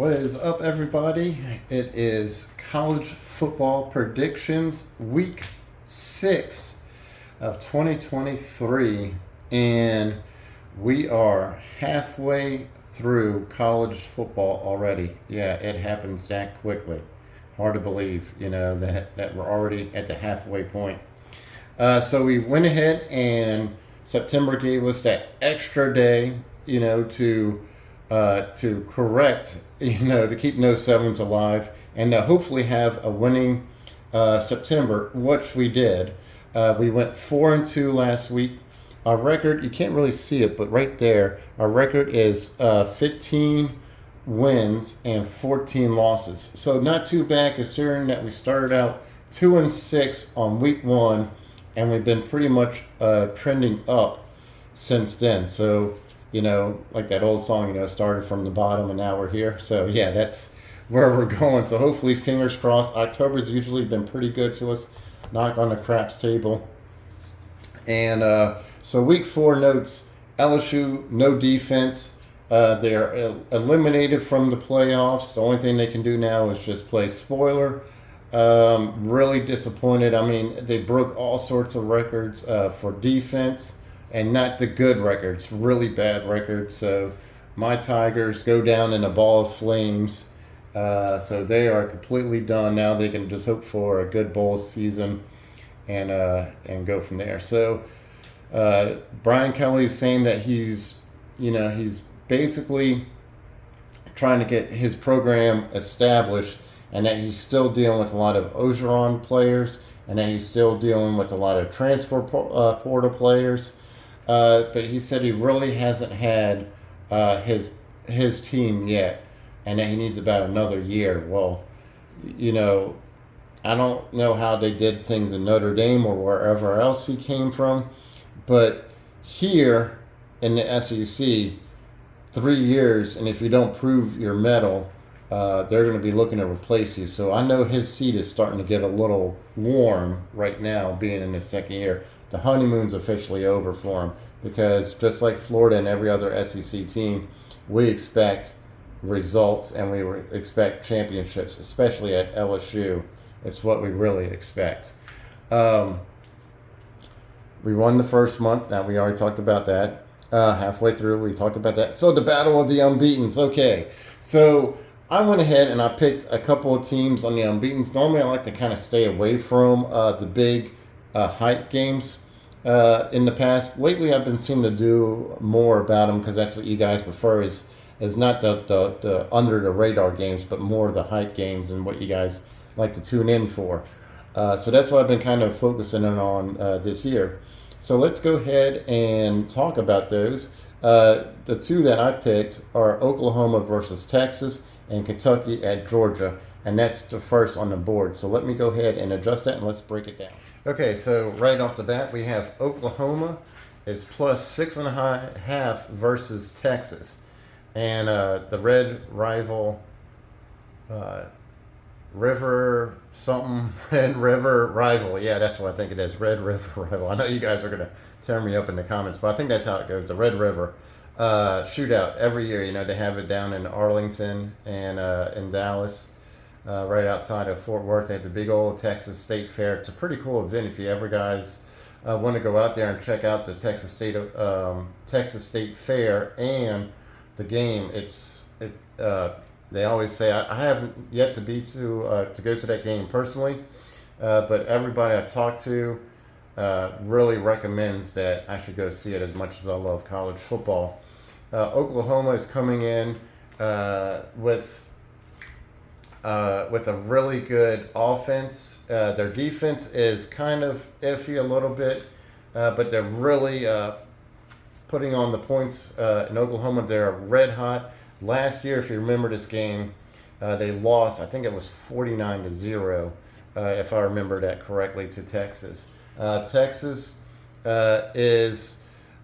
What is up, everybody? It is college football predictions week 6 of 2023, and we are halfway through college football already. Yeah, it happens that quickly. Hard to believe, that we're already at the halfway point. So we went ahead and September gave us that extra day, to correct, to keep no sevens alive, and hopefully have a winning September, which we did. We went 4-2 last week. Our record, you can't really see it, but right there, our record is 15 wins and 14 losses. So not too bad considering that we started out 2-6 on week 1, and we've been pretty much trending up since then. So, like that old song, started from the bottom and now we're here. So, yeah, that's where we're going. So, hopefully, fingers crossed. October's usually been pretty good to us. Knock on the craps table. And so, week 4 notes LSU, no defense. They're eliminated from the playoffs. The only thing they can do now is just play spoiler. Really disappointed. I mean, they broke all sorts of records for defense, and not the good records, really bad records. So my Tigers go down in a ball of flames. So they are completely done. Now they can just hope for a good bowl season and go from there. So Brian Kelly is saying that he's basically trying to get his program established, and that he's still dealing with a lot of Ogeron players, and that he's still dealing with a lot of transfer portal players. But he said he really hasn't had his team yet, and that he needs about another year. Well, I don't know how they did things in Notre Dame or wherever else he came from, but here in the SEC, 3 years, and if you don't prove your medal, they're going to be looking to replace you. So I know his seat is starting to get a little warm right now, being in his second year. The honeymoon's officially over for him, because just like Florida and every other SEC team, we expect results and we expect championships, especially at LSU. It's what we really expect. We won the first month. Now, we already talked about that. Halfway through, we talked about that. So the battle of the unbeatens. Okay, so I went ahead and I picked a couple of teams on the unbeatens. Normally, I like to kind of stay away from the big hype games in the past. Lately, I've been seeming to do more about them, because that's what you guys prefer, is not the under the radar games, but more the hype games and what you guys like to tune in for. So that's what I've been kind of focusing on this year. So let's go ahead and talk about those. The two that I picked are Oklahoma versus Texas and Kentucky at Georgia, and that's the first on the board. So let me go ahead and adjust that, and let's break it down. Okay, so right off the bat, we have Oklahoma is plus 6.5 versus Texas, and the red rival, River something, Red River Rival. Yeah, that's what I think it is, Red River Rival. I know you guys are going to tear me up in the comments, but I think that's how it goes, the Red River shootout every year. They have it down in Arlington and in Dallas, right outside of Fort Worth. They have the big old Texas State Fair. It's a pretty cool event if you ever guys want to go out there and check out the Texas State Fair and the game. They always say, I haven't yet to go to that game personally, but everybody I talk to really recommends that I should go see it, as much as I love college football. Oklahoma is coming in with a really good offense. Their defense is kind of iffy a little bit, but they're really putting on the points in Oklahoma. They're red hot. Last year, if you remember this game, they lost, I think it was 49-0, if I remember that correctly, to Texas. Texas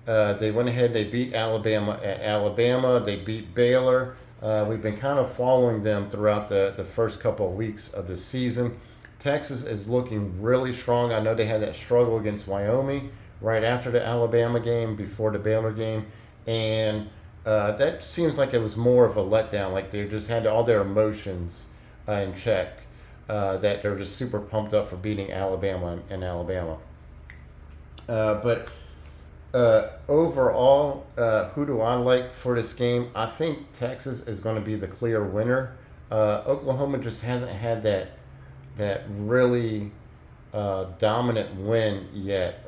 they went ahead, they beat Alabama at Alabama, they beat Baylor. We've been kind of following them throughout the first couple of weeks of the season. Texas is looking really strong. I know they had that struggle against Wyoming right after the Alabama game, before the Baylor game, and That seems like it was more of a letdown. Like they just had all their emotions in check. That they're just super pumped up for beating Alabama in Alabama. But overall, who do I like for this game? I think Texas is going to be the clear winner. Oklahoma just hasn't had that really dominant win yet.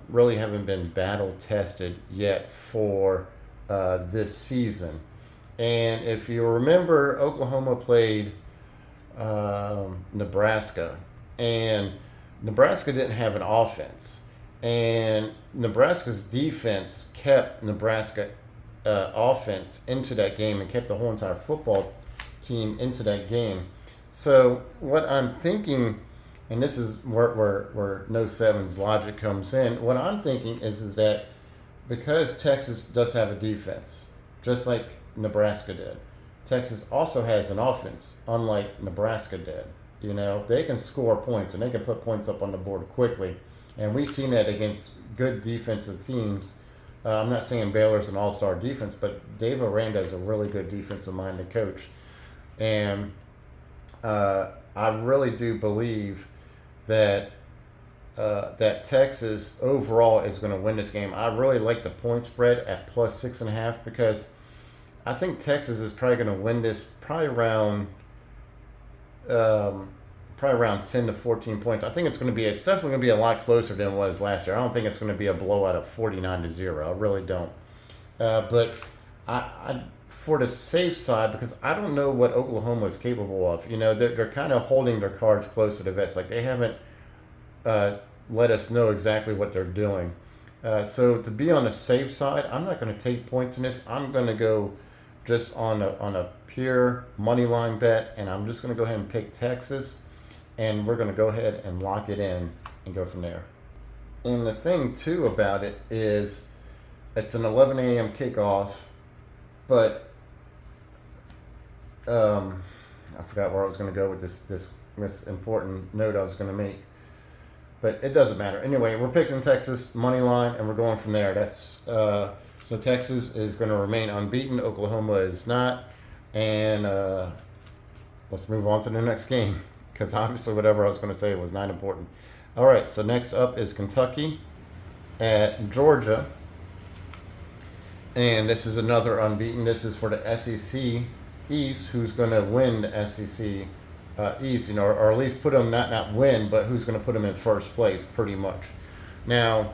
Really haven't been battle tested yet for this season. And if you remember, Oklahoma played Nebraska, and Nebraska didn't have an offense, and Nebraska's defense kept Nebraska offense into that game and kept the whole entire football team into that game. So what I'm thinking, and this is where No 7's logic comes in, what I'm thinking is that because Texas does have a defense, just like Nebraska did, Texas also has an offense, unlike Nebraska did. You know, they can score points and they can put points up on the board quickly. And we've seen that against good defensive teams. I'm not saying Baylor's an all-star defense, but Dave Aranda is a really good defensive-minded coach. And I really do believe that that Texas overall is going to win this game. I really like the point spread at plus 6.5 because I think Texas is probably going to win this probably around 10 to 14 points. I think it's definitely going to be a lot closer than it was last year. I don't think it's going to be a blowout of 49-0. I really don't. But I for the safe side, because I don't know what Oklahoma is capable of. You know, they're kind of holding their cards close to the vest. Like they haven't let us know exactly what they're doing. So to be on the safe side, I'm not going to take points in this. I'm going to go just on a pure money line bet, and I'm just going to go ahead and pick Texas, and we're going to go ahead and lock it in and go from there. And the thing too about it is it's an 11 a.m. kickoff, but I forgot where I was going to go with this important note I was going to make. But it doesn't matter. Anyway, we're picking Texas money line, and we're going from there. That's so Texas is going to remain unbeaten. Oklahoma is not. And let's move on to the next game, because obviously whatever I was going to say was not important. All right, so next up is Kentucky at Georgia. And this is another unbeaten. This is for the SEC East, who's going to win the SEC East, you know, or at least put them not win, but who's going to put them in first place, pretty much. Now,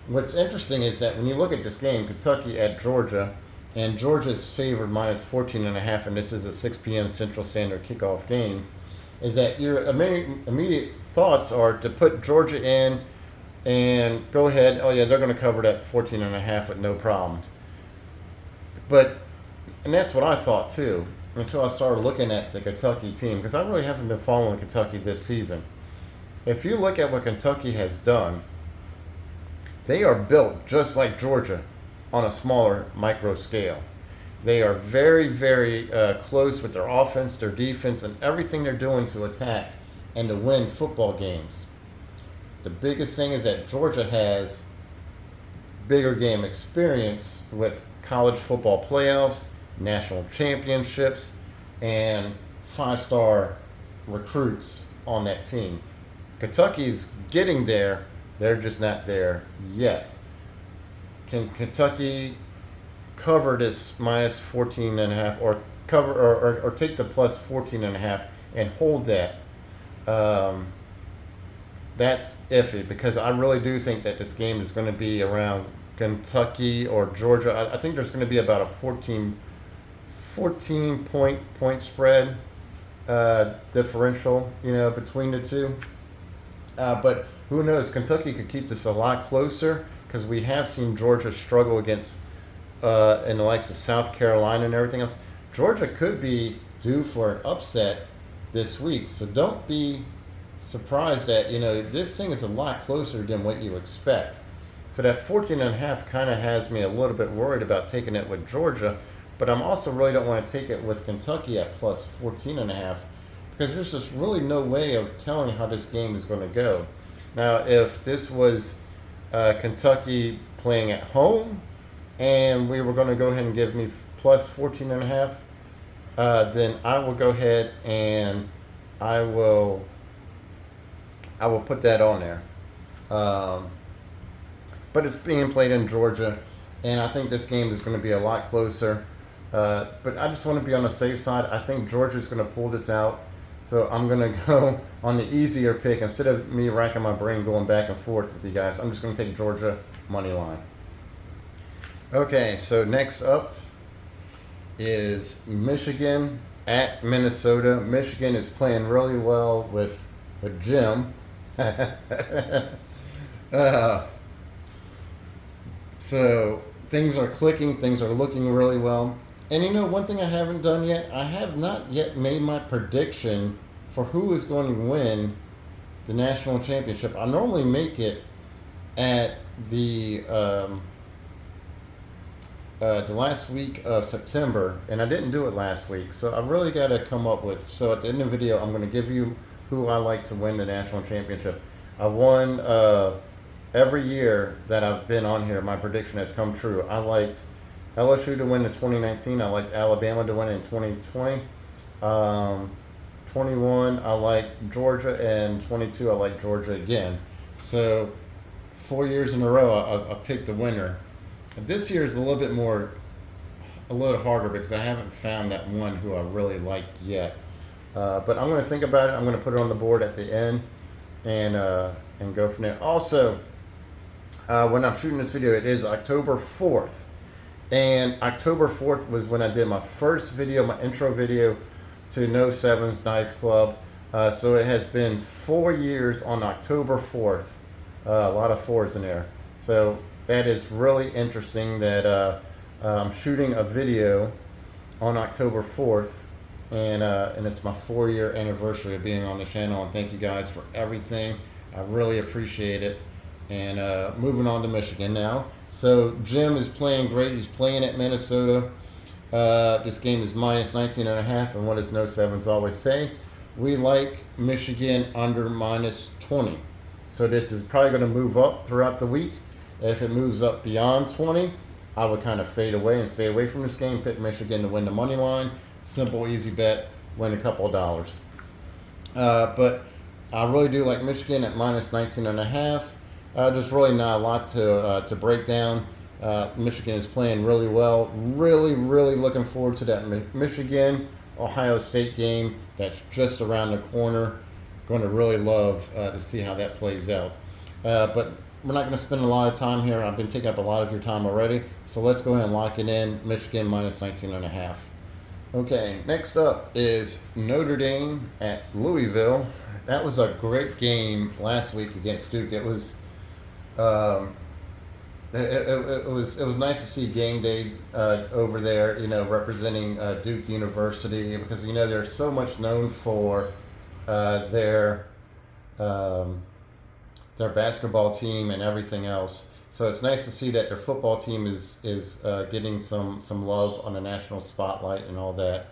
what's interesting is that when you look at this game, Kentucky at Georgia, and Georgia's favored minus 14.5, and this is a 6 p.m. Central Standard kickoff game, is that your immediate thoughts are to put Georgia in and go ahead. Oh yeah, they're going to cover that 14.5 with no problem. And that's what I thought too, until I started looking at the Kentucky team, because I really haven't been following Kentucky this season. If you look at what Kentucky has done, they are built just like Georgia on a smaller micro scale. They are very, very close with their offense, their defense, and everything they're doing to attack and to win football games. The biggest thing is that Georgia has bigger game experience with college football playoffs, national championships, and 5-star recruits on that team. Kentucky's getting there, they're just not there yet. Can Kentucky cover this minus 14.5 or cover or take the plus 14.5 and hold that? That's iffy, because I really do think that this game is going to be around Kentucky or Georgia. I think there's going to be about a 14 point spread differential, you know, between the two. But who knows? Kentucky could keep this a lot closer, because we have seen Georgia struggle against in the likes of South Carolina and everything else. Georgia could be due for an upset this week, so don't be surprised that, you know, this thing is a lot closer than what you expect. So that 14.5 kind of has me a little bit worried about taking it with Georgia, but I'm also really don't want to take it with Kentucky at plus 14.5, because there's just really no way of telling how this game is going to go. Now, if this was Kentucky playing at home, and we were going to go ahead and give me plus 14 and a half, then I will go ahead and I will I will put that on there. Um, but it's being played in Georgia, and I think this game is going to be a lot closer. But I just want to be on the safe side. I think Georgia's going to pull this out, so I'm going to go on the easier pick instead of me racking my brain going back and forth with you guys. I'm just going to take Georgia money line. Okay, so next up is Michigan at Minnesota. Michigan is playing really well with Jim. uh, so things are clicking, things are looking really well. And you know, one thing I haven't done yet, I have not yet made my prediction for who is going to win the national championship. I normally make it at the last week of September, and I didn't do it last week, so I really got to come up with. So at the end of the video, I'm going to give you who I like to win the national championship. I won every year that I've been on here. My prediction has come true. I liked LSU to win in 2019. I liked Alabama to win in 2020. 21, I like Georgia, and 22, I like Georgia again. So 4 years in a row, I picked the winner. This year is a little harder because I haven't found that one who I really like yet. But I'm going to think about it. I'm going to put it on the board at the end and go from there. Also, when I'm shooting this video, it is October 4th. And October 4th was when I did my first video, my intro video to No Sevens Dice Club. So it has been 4 years on October 4th. A lot of fours in there. So that is really interesting that I'm shooting a video on October 4th. And it's my 4-year anniversary of being on the channel. And thank you guys for everything. I really appreciate it. And moving on to Michigan now. So Jim is playing great. He's playing at Minnesota. This game is minus 19.5. And what does No Sevens always say? We like Michigan under minus 20. So this is probably going to move up throughout the week. If it moves up beyond 20, I would kind of fade away and stay away from this game. Pick Michigan to win the money line. Simple, easy bet. Win a couple of dollars. But I really do like Michigan at minus 19.5. There's really not a lot to break down. Michigan is playing really well. Really, really looking forward to that Michigan-Ohio State game that's just around the corner. Going to really love to see how that plays out. But we're not going to spend a lot of time here. I've been taking up a lot of your time already. So let's go ahead and lock it in. Michigan minus 19.5. Okay, next up is Notre Dame at Louisville. That was a great game last week against Duke. It was it was nice to see game day over there, representing Duke University, because they're so much known for their basketball team and everything else. So it's nice to see that their football team is getting some love on the national spotlight and all that.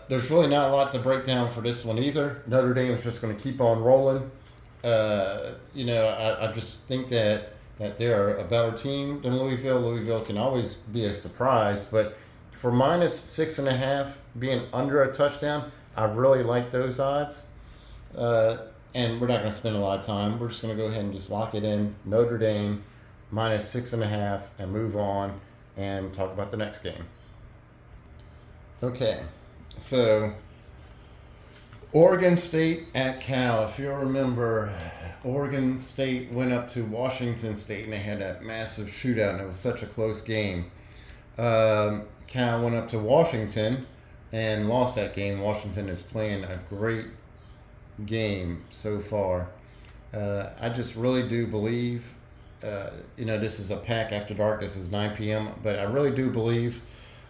There's really not a lot to break down for this one either. Notre Dame is just going to keep on rolling. I just think that they're a better team than Louisville. Louisville can always be a surprise, but for minus 6.5 being under a touchdown, I really like those odds. And we're not going to spend a lot of time. We're just going to go ahead and just lock it in. Notre Dame minus 6.5 and move on and talk about the next game. Okay, so Oregon State at Cal. If you remember, Oregon State went up to Washington State and they had that massive shootout, and it was such a close game. Cal went up to Washington and lost that game. Washington is playing a great game so far. I just really do believe, this is a pack after dark. This is 9 p.m., but I really do believe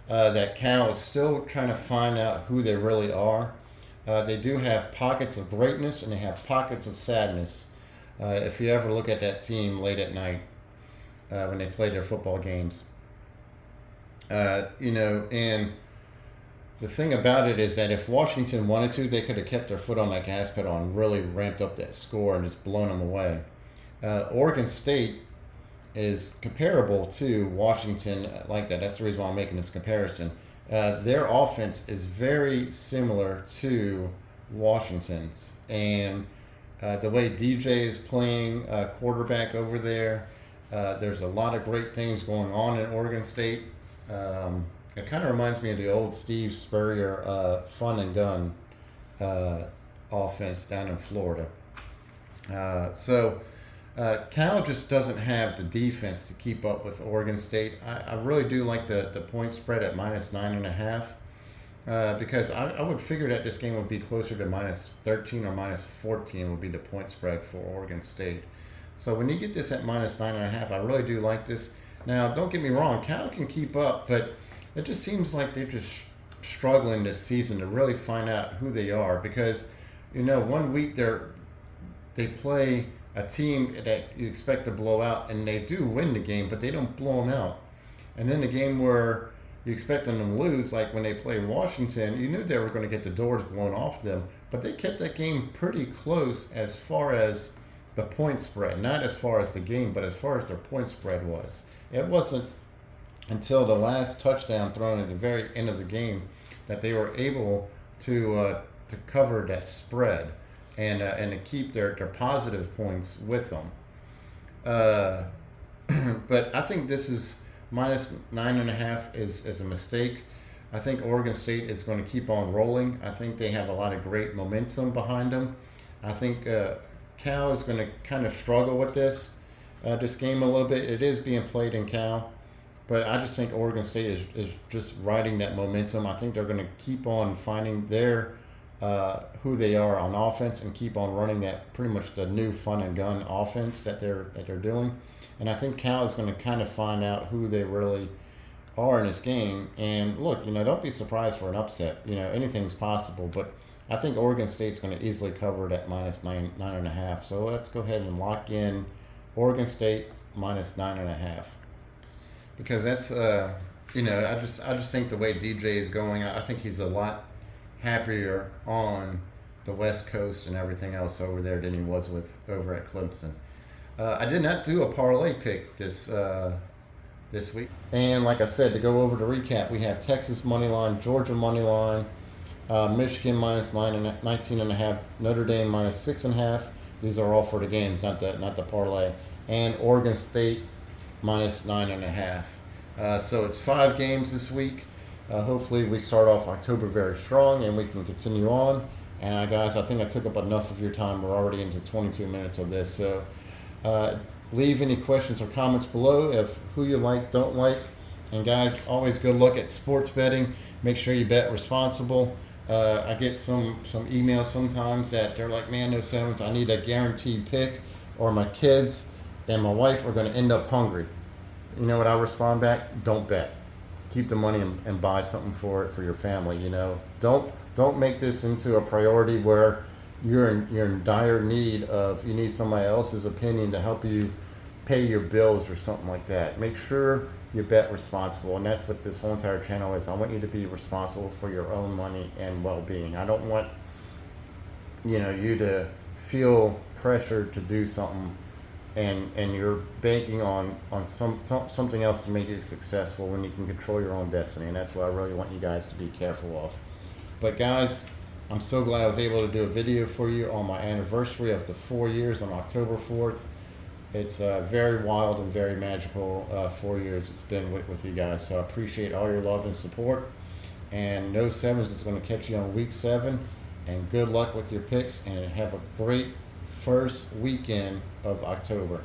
that Cal is still trying to find out who they really are. They do have pockets of greatness and they have pockets of sadness. If you ever look at that team late at night when they play their football games, and the thing about it is that if Washington wanted to, they could have kept their foot on that gas pedal and really ramped up that score and just blown them away. Oregon State is comparable to Washington like that. That's the reason why I'm making this comparison. Their offense is very similar to Washington's, and the way DJ is playing quarterback over there, there's a lot of great things going on in Oregon State. It kind of reminds me of the old Steve Spurrier fun and gun offense down in Florida. Cal just doesn't have the defense to keep up with Oregon State. I really do like the point spread at -9.5 because I would figure that this game would be closer to -13 or -14 would be the point spread for Oregon State. So when you get this at -9.5, I really do like this. Now, don't get me wrong, Cal can keep up, but it just seems like they're just struggling this season to really find out who they are because, 1 week they play a team that you expect to blow out, and they do win the game, but they don't blow them out. And then the game where you expect them to lose, like when they played Washington, you knew they were going to get the doors blown off them, but they kept that game pretty close as far as the point spread, not as far as the game, but as far as their point spread was. It wasn't until the last touchdown thrown at the very end of the game that they were able to cover that spread and to keep their positive points with them. But I think this is -9.5 is a mistake. I think Oregon State is going to keep on rolling. I think they have a lot of great momentum behind them. I think Cal is going to kind of struggle with this game a little bit. It is being played in Cal, but I just think Oregon State is just riding that momentum. I think they're going to keep on finding their who they are on offense and keep on running that pretty much the new fun and gun offense that they're doing. And I think Cal is going to kind of find out who they really are in this game. And look, don't be surprised for an upset. Anything's possible, but I think Oregon State's going to easily cover it at -9.5. So let's go ahead and lock in Oregon State -9.5 because that's I just think the way DJ is going, I think he's a lot happier on the West Coast and everything else over there than he was over at Clemson. I did not do a parlay pick this week, and like I said, to go over the recap, we have Texas money line, Georgia money line, Michigan -19.5, Notre Dame -6.5. These are all for the games, not the parlay, and Oregon State -9.5. So it's 5 games this week. Hopefully we start off October very strong and we can continue on. And guys, I think I took up enough of your time. We're already into 22 minutes of this. So leave any questions or comments below of who you like, don't like. And guys, always good luck at sports betting. Make sure you bet responsible. I get some emails sometimes that they're like, man, no sevens, I need a guaranteed pick, or my kids and my wife are going to end up hungry. You know what I respond back? Don't bet. Keep the money and buy something for your family. Don't make this into a priority where you're in dire need of, you need somebody else's opinion to help you pay your bills or something like that. Make sure you bet responsible, and that's what this whole entire channel is. I want you to be responsible for your own money and well-being. I don't want you to feel pressured to do something and you're banking on something else to make you successful when you can control your own destiny. And that's what I really want you guys to be careful of. But guys, I'm so glad I was able to do a video for you on my anniversary of the 4 years on October 4th. It's very wild and very magical 4 years it's been with you guys. So I appreciate all your love and support. And no sevens is going to catch you on week 7. And good luck with your picks, and have a great first weekend of October.